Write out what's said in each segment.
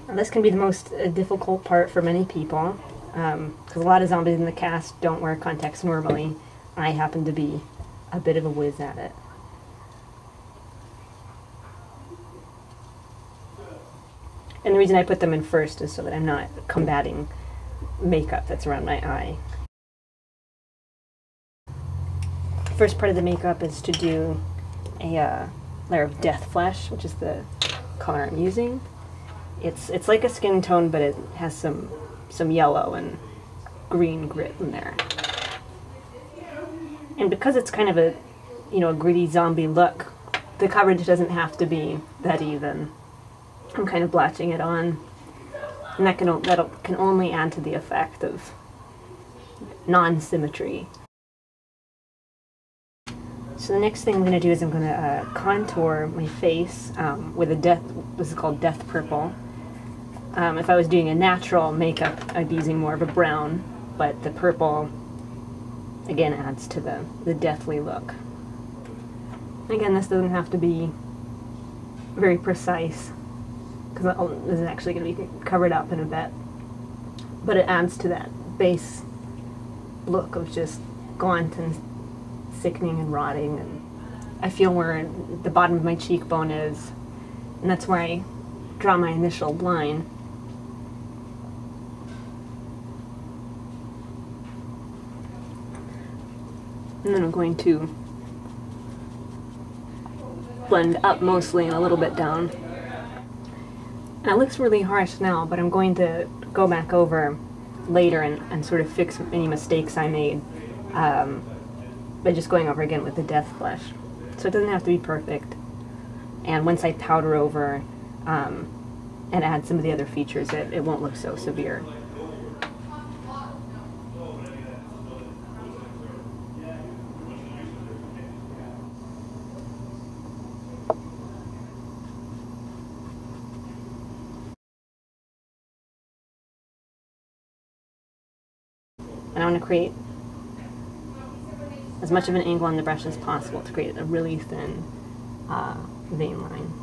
And this can be the most difficult part for many people, because a lot of zombies in the cast don't wear contacts normally. I happen to be a bit of a whiz at it. And the reason I put them in first is so that I'm not combating makeup that's around my eye. The first part of the makeup is to do a layer of Death Flesh, which is the color I'm using. It's like a skin tone, but it has some yellow and green grit in there. And because it's kind of a gritty zombie look, the coverage doesn't have to be that even. I'm kind of blatching it on, and that can only add to the effect of non-symmetry. So the next thing I'm going to do is I'm going to contour my face with this is called Death Purple. If I was doing a natural makeup, I'd be using more of a brown, but the purple, again, adds to the deathly look. Again, this doesn't have to be very precise, because this is actually going to be covered up in a bit, but it adds to that base look of just gaunt and sickening and rotting, and I feel where the bottom of my cheekbone is, and that's where I draw my initial line. And then I'm going to blend up mostly and a little bit down. And it looks really harsh now, but I'm going to go back over later and sort of fix any mistakes I made by just going over again with the Death Flesh. So it doesn't have to be perfect. And once I powder over and add some of the other features, it won't look so severe. And I want to create as much of an angle on the brush as possible to create a really thin vein line.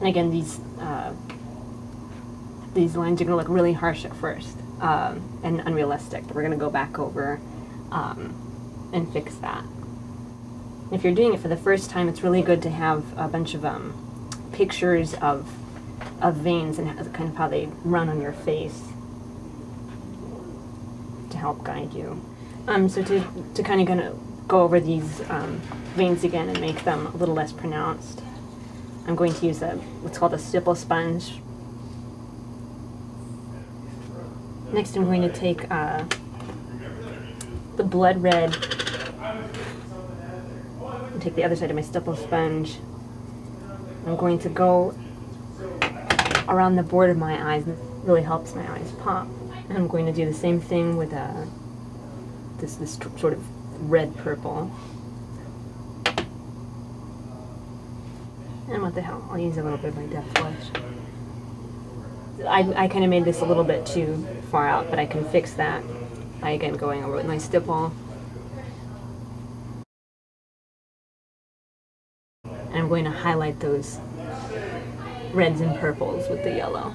And again, these lines are going to look really harsh at first and unrealistic, but we're going to go back over and fix that. If you're doing it for the first time, it's really good to have a bunch of pictures of veins and kind of how they run on your face to help guide you. So to kind of gonna go over these veins again and make them a little less pronounced, I'm going to use what's called a stipple sponge. Next I'm going to take the blood red and take the other side of my stipple sponge. I'm going to go around the border of my eyes, and it really helps my eyes pop. And I'm going to do the same thing with this sort of red purple. And what the hell, I'll use a little bit of my Death Flesh. I kind of made this a little bit too far out, but I can fix that by again going over with my stipple. And I'm going to highlight those reds and purples with the yellow.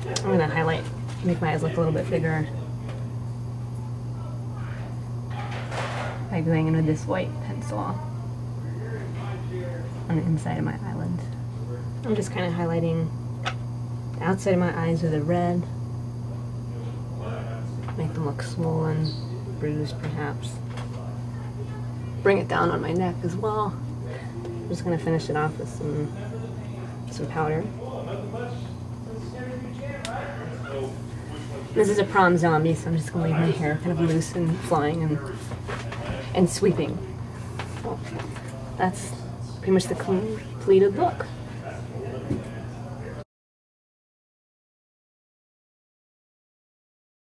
I'm going to make my eyes look a little bit bigger by going in with this white pencil on the inside of my eyelid. I'm just kind of highlighting the outside of my eyes with a red, make them look swollen, bruised perhaps. Bring it down on my neck as well. I'm just going to finish it off with some powder. This is a prom zombie, so I'm just going to leave my hair kind of loose and flying and sweeping. So that's pretty much the completed look.